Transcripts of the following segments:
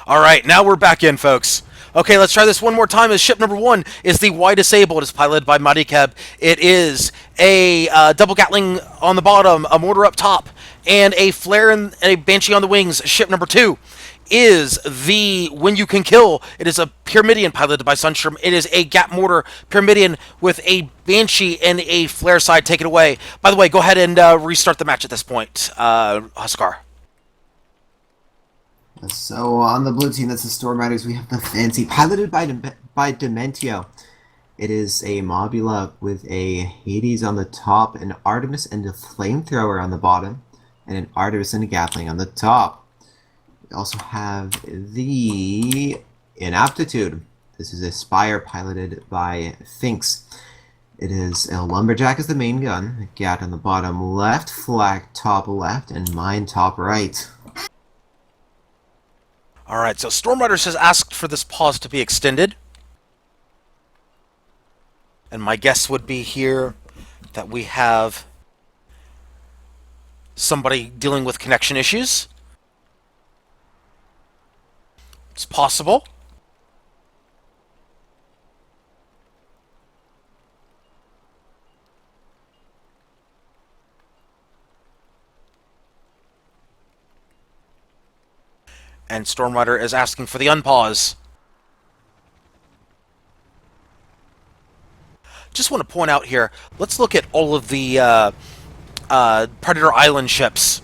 Alright, now we're back in, folks. Okay, let's try this one more time. As ship number 1 is the Y Disabled. It's piloted by Marikeb. It is a double Gatling on the bottom, a mortar up top, and a flare and a Banshee on the wings. Ship number 2 is the When You Can Kill. It is a Pyramidion piloted by Sunstrom. It is a Gap Mortar Pyramidion with a Banshee and a flare side. Take it away. By the way, go ahead and restart the match at this point, Huskar. So on the blue team, that's the Storm Riders. We have the Fancy, piloted by Dementio. It is a Mobula with a Hades on the top, an Artemis and a Flamethrower on the bottom, and an Artemis and a Gatling on the top. We also have the Inaptitude. This is a Spire piloted by Finks. It is a Lumberjack as the main gun, a Gat on the bottom left, Flag top left, and Mine top right. Alright, so Storm Riders has asked for this pause to be extended. And my guess would be here that we have somebody dealing with connection issues. It's possible. And Storm Rider is asking for the unpause. Just want to point out here, let's look at all of the Predator Island ships.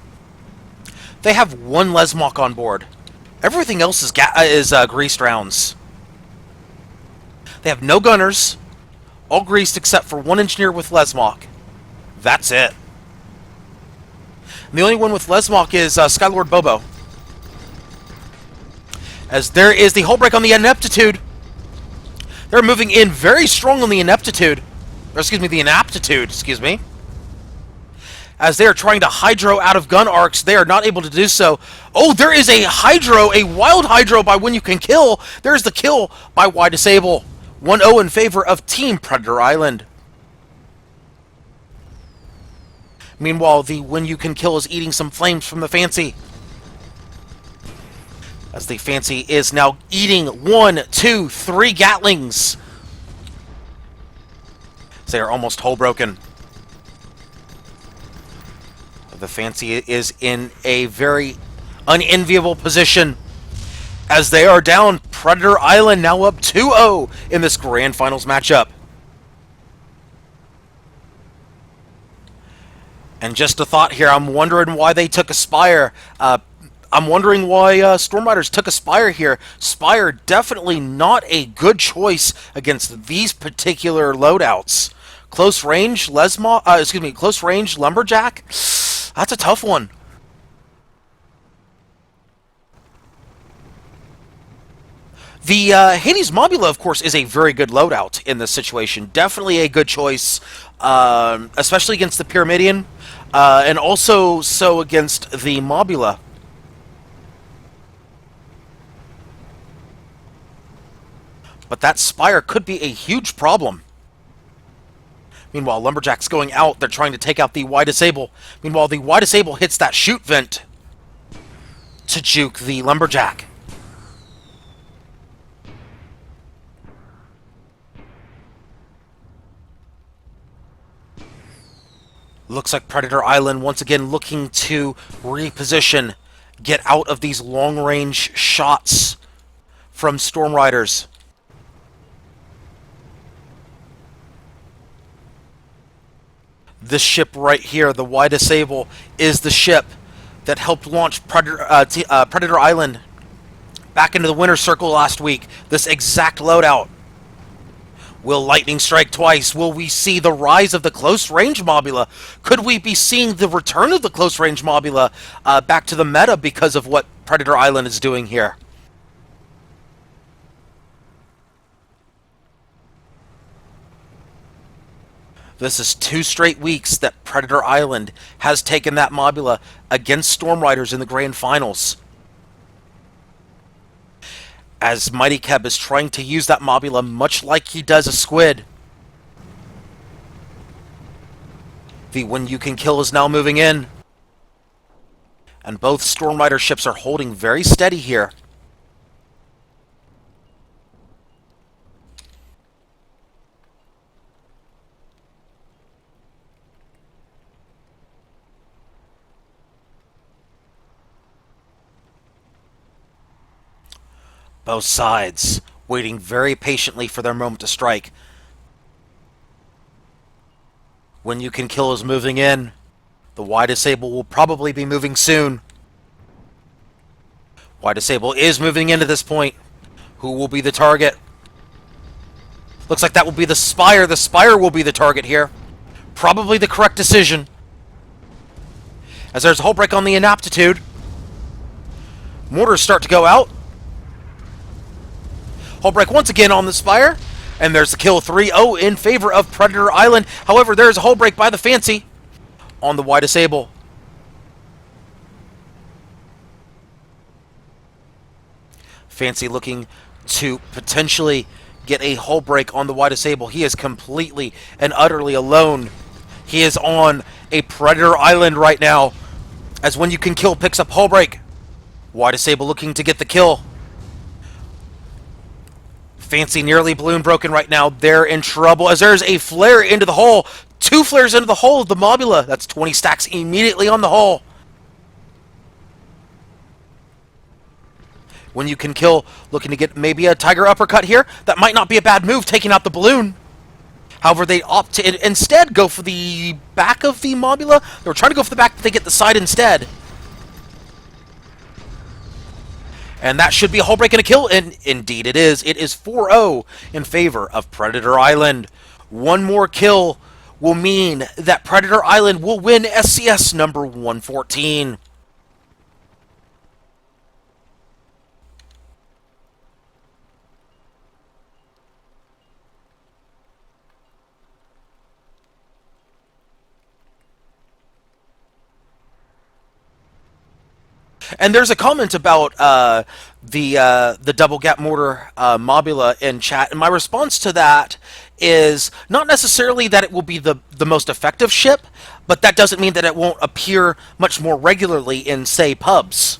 They have one Lesmok on board. Everything else is greased rounds. They have no gunners, all greased except for one engineer with Lesmok. That's it. And the only one with Lesmok is Skylord Bobo. As there is the hull break on the Ineptitude. They're moving in very strong on the Ineptitude. Or excuse me, the Inaptitude, excuse me. As they are trying to Hydro out of gun arcs, they are not able to do so. Oh, there is a Hydro, a wild Hydro by When You Can Kill. There's the kill by Y Disable. 1-0 in favor of Team Predator Island. Meanwhile, the When You Can Kill is eating some flames from the Fancy. As the Fancy is now eating 1, 2, 3 Gatlings. They are almost hull broken. The Fancy is in a very unenviable position as they are down. Predator Island now up 2-0 in this Grand Finals matchup. And just a thought here, I'm wondering why they took a Spire. I'm wondering why Storm Riders took a Spire here. Spire definitely not a good choice against these particular loadouts. Close range close range Lumberjack. That's a tough one. The Hades Mobula, of course, is a very good loadout in this situation. Definitely a good choice, especially against the Pyramidion, and also so against the Mobula. But that Spire could be a huge problem. Meanwhile, Lumberjack's going out. They're trying to take out the Y Disable. Meanwhile, the Y Disable hits that shoot vent to juke the Lumberjack. Looks like Predator Island once again looking to reposition, get out of these long-range shots from Storm Riders. This ship right here, the Y Disable, is the ship that helped launch Predator Island back into the winner's circle last week. This exact loadout. Will lightning strike twice? Will we see the rise of the close-range Mobula? Could we be seeing the return of the close-range Mobula back to the meta because of what Predator Island is doing here? This is 2 straight weeks that Predator Island has taken that Mobula against Storm Riders in the Grand Finals. As Mighty Keb is trying to use that Mobula much like he does a squid. The When You Can Kill is now moving in. And both Storm Rider ships are holding very steady here. Both sides waiting very patiently for their moment to strike. When you can kill is moving in. The Y Disable will probably be moving soon. Y Disable is moving into this point. Who will be the target? Looks like that will be the Spire. The Spire will be the target here. Probably the correct decision. As there's a hull break on the Inaptitude. Mortars start to go out. Hull break once again on the Spire. And there's the kill 3-0 in favor of Predator Island. However, there's a hull break by the Fancy on the Y Disable. Fancy looking to potentially get a hull break on the Y Disable. He is completely and utterly alone. He is on a Predator Island right now. As when you can kill picks up hull break. Y Disable looking to get the kill. Fancy nearly balloon broken right now. They're in trouble as there's a flare into the hull. 2 flares into the hull of the Mobula. That's 20 stacks immediately on the hull. When you can kill, looking to get maybe a Tiger Uppercut here. That might not be a bad move, taking out the balloon. However, they opt to instead go for the back of the Mobula. They were trying to go for the back, but they get the side instead. And that should be a hull break and a kill, and indeed it is. It is 4-0 in favor of Predator Island. One more kill will mean that Predator Island will win SCS number 114. And there's a comment about the double gap mortar Mobula in chat, and my response to that is not necessarily that it will be the most effective ship, but that doesn't mean that it won't appear much more regularly in, say, pubs.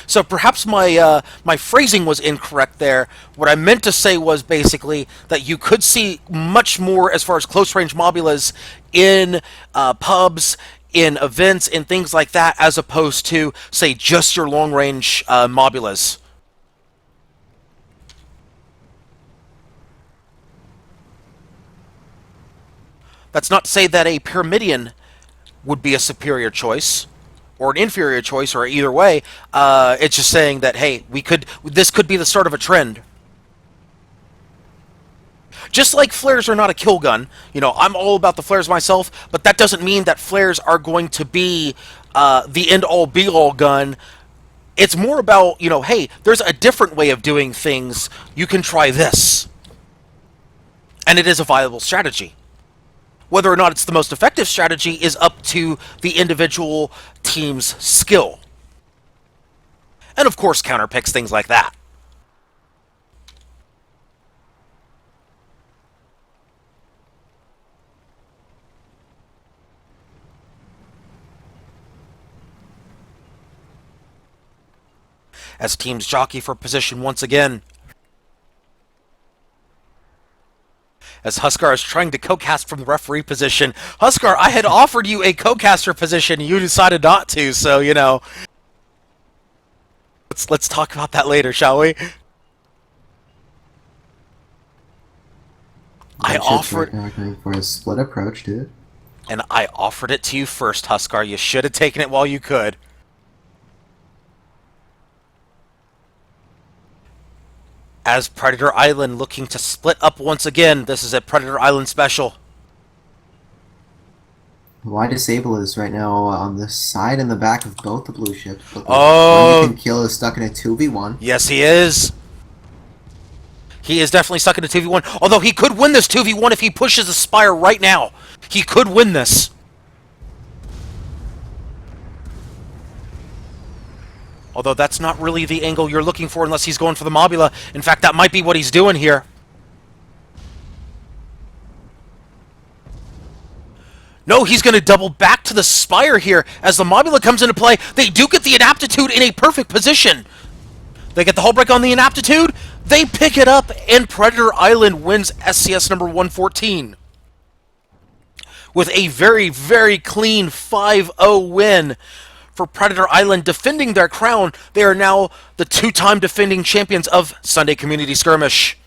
So perhaps my phrasing was incorrect there. What I meant to say was basically that you could see much more as far as close range Mobulas in pubs, in events, and things like that, as opposed to, say, just your long range Mobulas. That's not to say that a Pyramidion would be a superior choice or an inferior choice, or either way. It's just saying that, hey, this could be the start of a trend. Just like flares are not a kill gun, you know, I'm all about the flares myself, but that doesn't mean that flares are going to be the end-all be-all gun. It's more about, you know, hey, there's a different way of doing things. You can try this. And it is a viable strategy. Whether or not it's the most effective strategy is up to the individual team's skill. And of course, counterpicks, things like that. As teams jockey for position once again. As Huskar is trying to co-cast from the referee position. Huskar, I had offered you a co-caster position, you decided not to, so, you know. Let's talk about that later, shall we? I offered... Going for a split approach, dude. And I offered it to you first, Huskar. You should have taken it while you could. As Predator Island looking to split up once again. This is a Predator Island special. Y Disable is right now on the side and the back of both the blue ships. But oh! One you can kill is stuck in a 2v1. Yes, he is. He is definitely stuck in a 2v1. Although he could win this 2v1 if he pushes the Spire right now. He could win this. Although that's not really the angle you're looking for unless he's going for the Mobula. In fact, that might be what he's doing here. No, he's going to double back to the Spire here as the Mobula comes into play. They do get the Inaptitude in a perfect position. They get the hull break on the Inaptitude. They pick it up, and Predator Island wins SCS number 114. With a very, very clean 5-0 win. for Predator Island, defending their crown. They are now the 2-time defending champions of Sunday Community Skirmish.